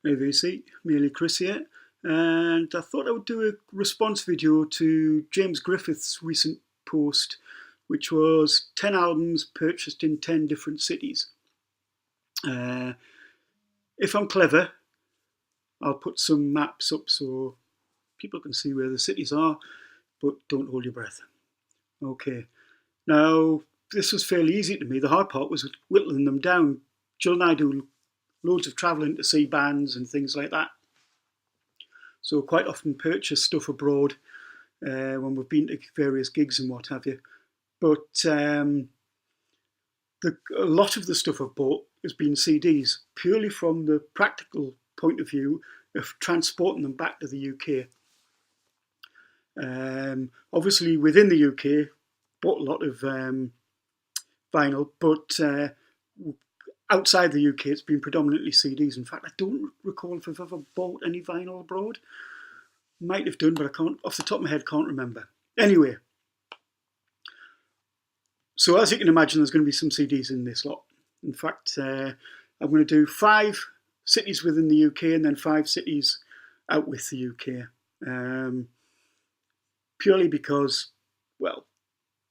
AVC, merely Chris here, and I thought I would do a response video to James Griffiths' recent post, which was 10 albums purchased in 10 different cities. If I'm clever, I'll put some maps up so people can see where the cities are, but don't hold your breath. Okay, now this was fairly easy to me. The hard part was whittling them down. Jill and I do loads of travelling to see bands and things like that. So quite often purchase stuff abroad when we've been to various gigs and what have you. But a lot of the stuff I've bought has been CDs, purely from the practical point of view of transporting them back to the UK. Obviously within the UK, bought a lot of vinyl, but outside the UK, it's been predominantly CDs. In fact, I don't recall if I've ever bought any vinyl abroad. Might have done, but I can't, off the top of my head, can't remember. Anyway, so as you can imagine, there's going to be some CDs in this lot. In fact, I'm going to do 5 cities within the UK and then 5 cities out with the UK. Purely because, well,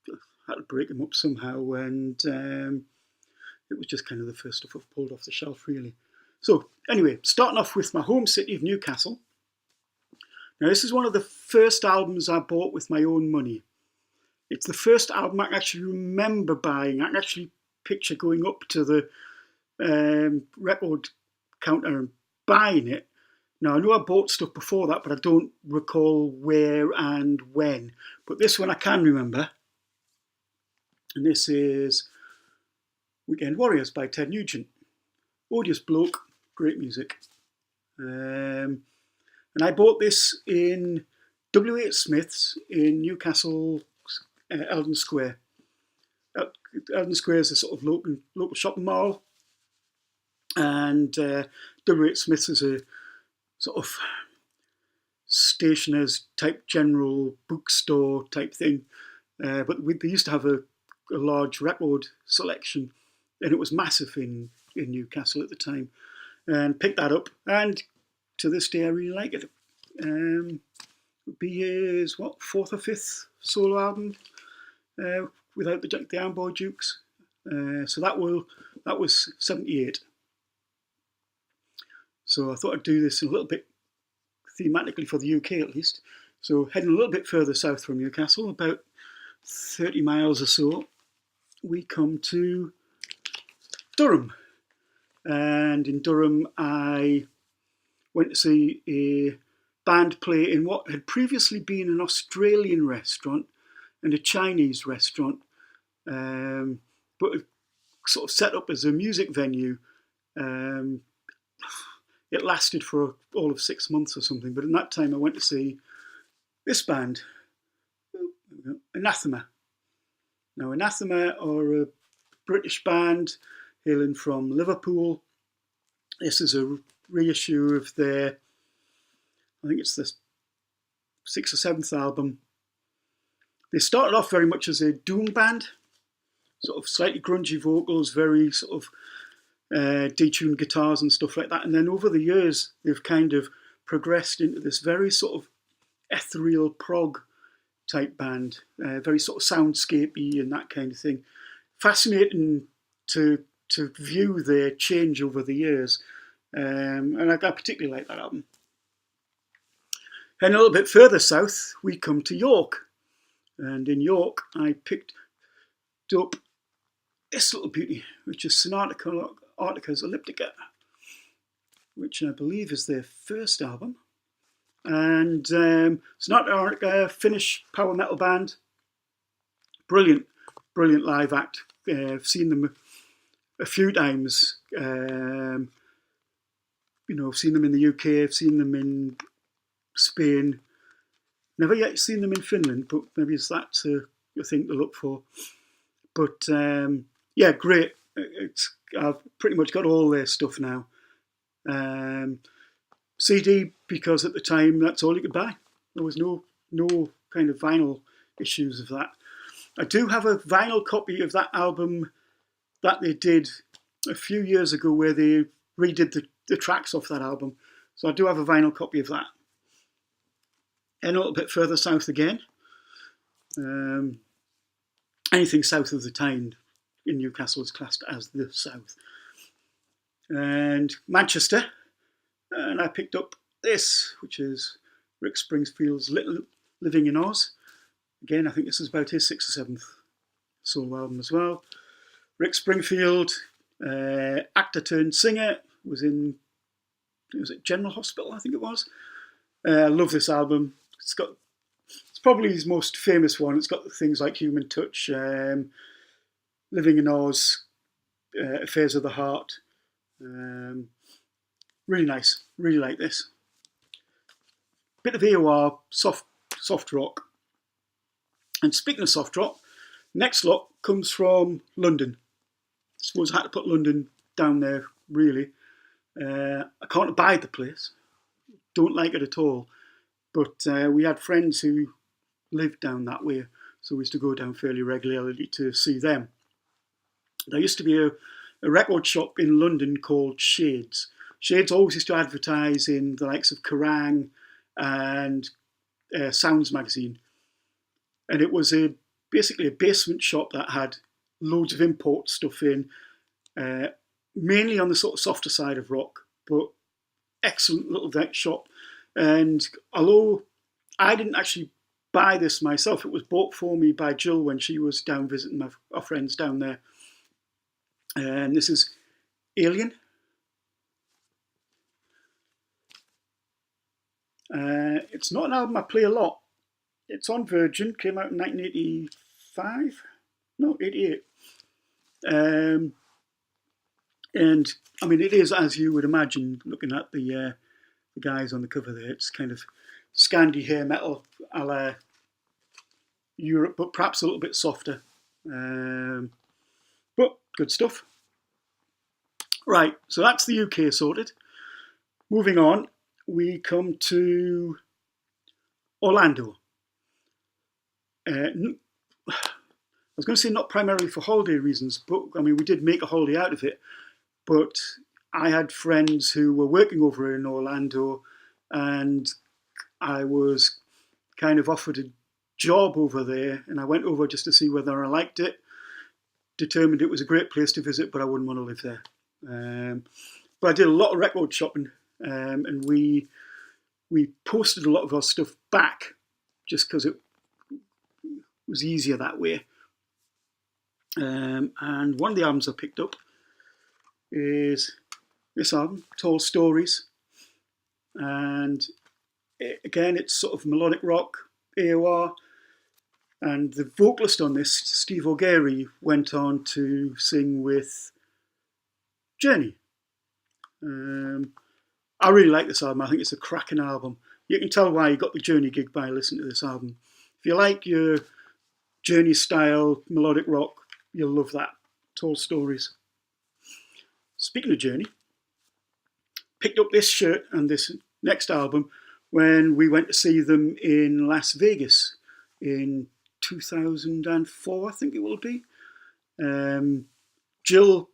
I had to break them up somehow, and it was just kind of the first stuff I've pulled off the shelf, really. So anyway, starting off with my home city of Newcastle. Now, this is one of the first albums I bought with my own money. It's the first album I can actually remember buying. I can actually picture going up to the record counter and buying it. Now, I know I bought stuff before that, but I don't recall where and when. But this one I can remember. And this is Weekend Warriors by Ted Nugent. Odious bloke, great music. And I bought this in W.H. Smith's in Newcastle, Eldon Square. Eldon Square is a sort of local shopping mall. And W.H. Smith's is a sort of stationer's type general bookstore type thing. But they used to have a large record selection, and it was massive in Newcastle at the time. And picked that up, and to this day I really like it. It would be his, 4th or 5th solo album without the Amboy Dukes. So that was 78. So I thought I'd do this a little bit thematically for the UK at least. So heading a little bit further south from Newcastle, about 30 miles or so, we come to Durham. And in Durham I went to see a band play in what had previously been an Australian restaurant and a Chinese restaurant, but sort of set up as a music venue. It lasted for all of 6 months or something, but in that time I went to see this band, Anathema. Now, Anathema are a British band hailing from Liverpool. This is a reissue of their, I think it's the 6th or 7th album. They started off very much as a doom band, sort of slightly grungy vocals, very sort of detuned guitars and stuff like that. And then over the years, they've kind of progressed into this very sort of ethereal prog type band, very sort of soundscapey and that kind of thing. Fascinating to view their change over the years. And I particularly like that album. And a little bit further south, we come to York. And in York, I picked up this little beauty, which is Sonata Arctica's Elliptica, which I believe is their first album. And Sonata Arctica, Finnish power metal band. Brilliant live act. I've seen them a few times. I've seen them in the UK, I've seen them in Spain. Never yet seen them in Finland, but maybe it's that a thing to look for. But yeah, great. I've pretty much got all their stuff now. CD, because at the time that's all you could buy. There was no kind of vinyl issues of that. I do have a vinyl copy of that album that they did a few years ago, where they redid the tracks off that album. So I do have a vinyl copy of that. And a little bit further south again. Anything south of the Tyne in Newcastle is classed as the south. And Manchester, and I picked up this, which is Rick Springfield's Living in Oz. Again, I think this is about his 6th or 7th solo album as well. Rick Springfield, actor turned singer, was it General Hospital, I think it was. I love this album. It's probably his most famous one. It's got things like Human Touch, Living in Oz, Affairs of the Heart. Really nice. Really like this. Bit of AOR, soft rock. And speaking of soft rock, next lot comes from London. I suppose I had to put London down there, really. I can't abide the place. Don't like it at all. But we had friends who lived down that way, so we used to go down fairly regularly to see them. There used to be a record shop in London called Shades. Shades always used to advertise in the likes of Kerrang and Sounds magazine. And it was basically a basement shop that had loads of import stuff in, mainly on the sort of softer side of rock, but excellent little shop. And although I didn't actually buy this myself, it was bought for me by Jill when she was down visiting our friends down there. And this is Alien. It's not an album I play a lot. It's on Virgin, came out in 1985, no, 88. And I mean, it is, as you would imagine, looking at the guys on the cover there, it's kind of Scandi hair metal a la Europe, but perhaps a little bit softer. But good stuff. Right, so that's the UK sorted. Moving on, we come to Orlando. I was going to say not primarily for holiday reasons, but I mean, we did make a holiday out of it. But I had friends who were working over in Orlando, and I was kind of offered a job over there, and I went over just to see whether I liked it. Determined it was a great place to visit, but I wouldn't want to live there. But I did a lot of record shopping, and we posted a lot of our stuff back just because it was easier that way. And one of the albums I picked up is this album, Tall Stories. And again, it's sort of melodic rock, AOR. And the vocalist on this, Steve O'Gary, went on to sing with Journey. I really like this album. I think it's a cracking album. You can tell why you got the Journey gig by listening to this album. If you like your Journey style melodic rock, you'll love that. Tall Stories. Speaking of Journey, picked up this shirt and this next album when we went to see them in Las Vegas in 2004, I think it will be. Jill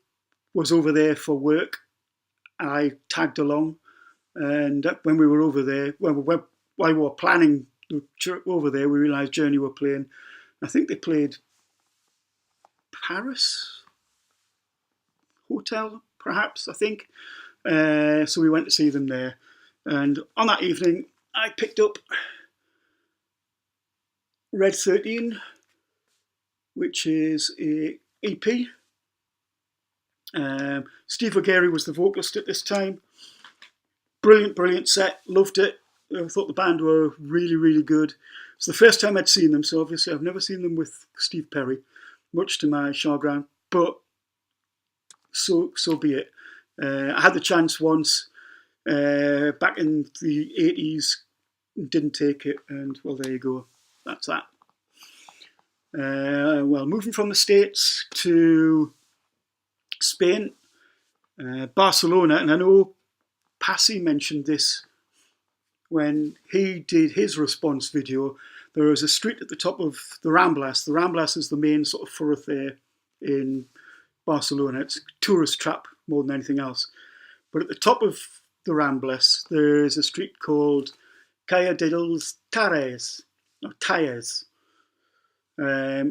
was over there for work. I tagged along, and when we were over there, while we were planning the trip over there, we realised Journey were playing. I think they played Paris Hotel, perhaps, I think. So we went to see them there. And on that evening, I picked up Red 13, which is a EP. Steve O'Gary was the vocalist at this time. Brilliant set, loved it. I thought the band were really, really good. It's the first time I'd seen them, so obviously I've never seen them with Steve Perry, much to my chagrin, but so be it. I had the chance once back in the 80s, didn't take it, and well, there you go. That's that. Well, moving from the States to Spain, Barcelona, and I know Passy mentioned this when he did his response video. There was a street at the top of the Ramblas. The Ramblas is the main sort of thoroughfare in Barcelona. It's a tourist trap more than anything else. But at the top of the Ramblas, there's a street called Calle de los Tires,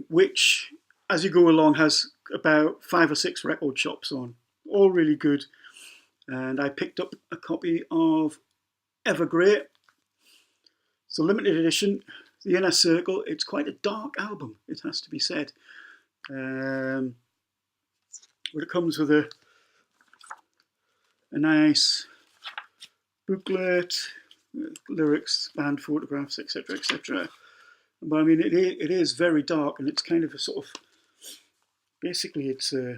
which, as you go along, has about 5 or 6 record shops on, all really good. And I picked up a copy of Evergreat. It's a limited edition, The Inner Circle. It's quite a dark album, it has to be said. But it comes with a nice booklet, lyrics, band photographs, etc., etc. But I mean, it is very dark, and it's kind of a sort of, basically it's a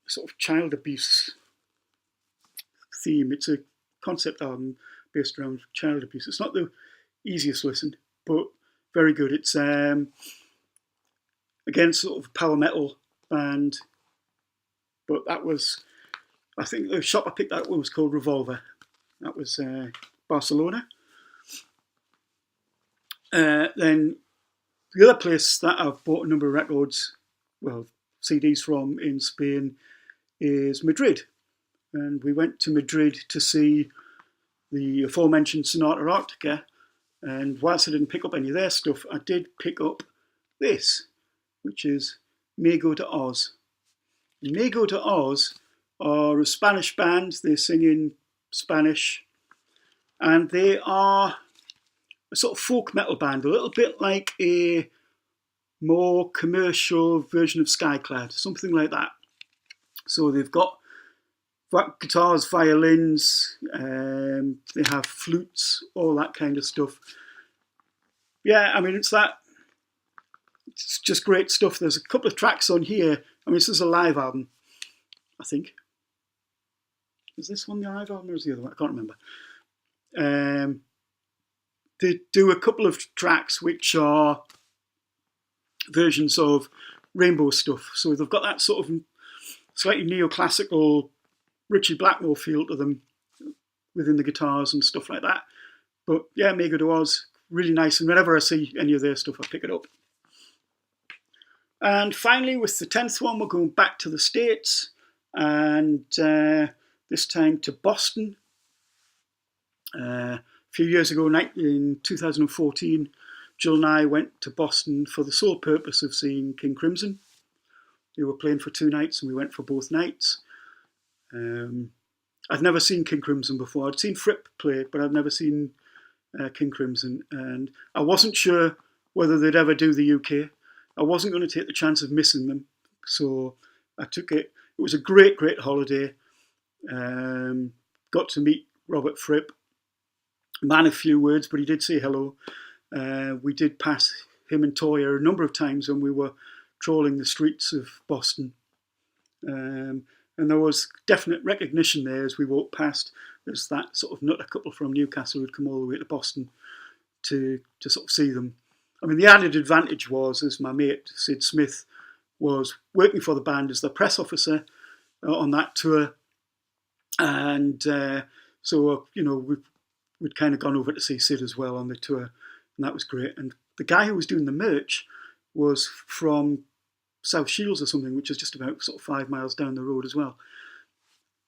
sort of child abuse theme. It's a concept album based around child abuse. It's not the easiest listen, but very good. It's again sort of power metal band, but that was, I think the shop I picked that one was called Revolver. That was Barcelona. Then the other place that I've bought a number of records, well, CDs from in Spain, is Madrid. And we went to Madrid to see the aforementioned Sonata Arctica. And whilst I didn't pick up any of their stuff, I did pick up this, which is Me Go to Oz. Me Go to Oz are a Spanish band. They sing in Spanish. And they are a sort of folk metal band, a little bit like a more commercial version of Skyclad, something like that. So they've got guitars, violins, they have flutes, all that kind of stuff. Yeah, I mean, it's just great stuff. There's a couple of tracks on here. I mean, this is a live album, I think. Is this one the live album or is the other one? I can't remember. They do a couple of tracks which are versions of Rainbow stuff. So they've got that sort of slightly neoclassical Richie Blackmore feel to them within the guitars and stuff like that. But yeah, Me Go to Oz, really nice. And whenever I see any of their stuff, I pick it up. And finally, with the 10th one, we're going back to the States. And this time to Boston. A few years ago, in 2014, Jill and I went to Boston for the sole purpose of seeing King Crimson. They were playing for 2 nights and we went for both nights. I'd never seen King Crimson before. I'd seen Fripp play, but I'd never seen King Crimson. And I wasn't sure whether they'd ever do the UK. I wasn't going to take the chance of missing them. So I took it. It was a great, great holiday. Got to meet Robert Fripp. Man of few words, but he did say hello. We did pass him and Toya a number of times when we were trawling the streets of Boston. And there was definite recognition there as we walked past. There's that sort of nutter couple from Newcastle who'd come all the way to Boston to sort of see them. I mean, the added advantage was, as my mate Sid Smith was working for the band as the press officer on that tour. And so, you know, we'd kind of gone over to see Sid as well on the tour, and that was great. And the guy who was doing the merch was from South Shields or something, which is just about sort of 5 miles down the road as well.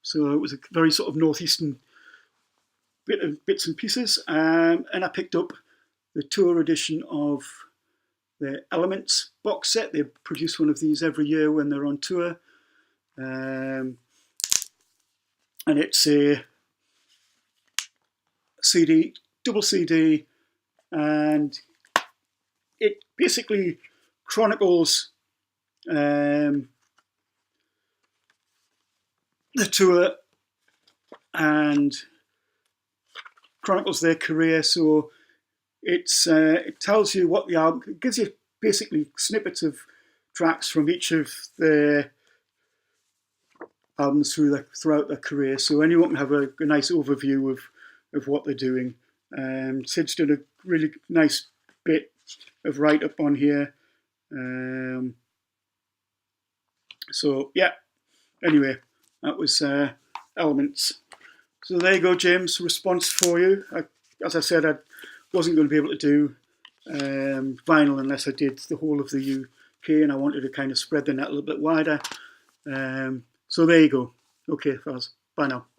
So it was a very sort of northeastern bits and pieces. And I picked up the tour edition of the Elements box set. They produce one of these every year when they're on tour. And it's a CD, double CD, and it basically chronicles the tour and chronicles their career. So it tells you what the album, it gives you basically snippets of tracks from each of their albums throughout their career. So anyone can have a nice overview of what they're doing. Sid's done a really nice bit of write-up on here. So yeah, anyway, that was Elements. So there you go, James, response for you. As I said, I wasn't going to be able to do vinyl unless I did the whole of the UK, and I wanted to kind of spread the net a little bit wider. So there you go. Okay, fellas. Bye now.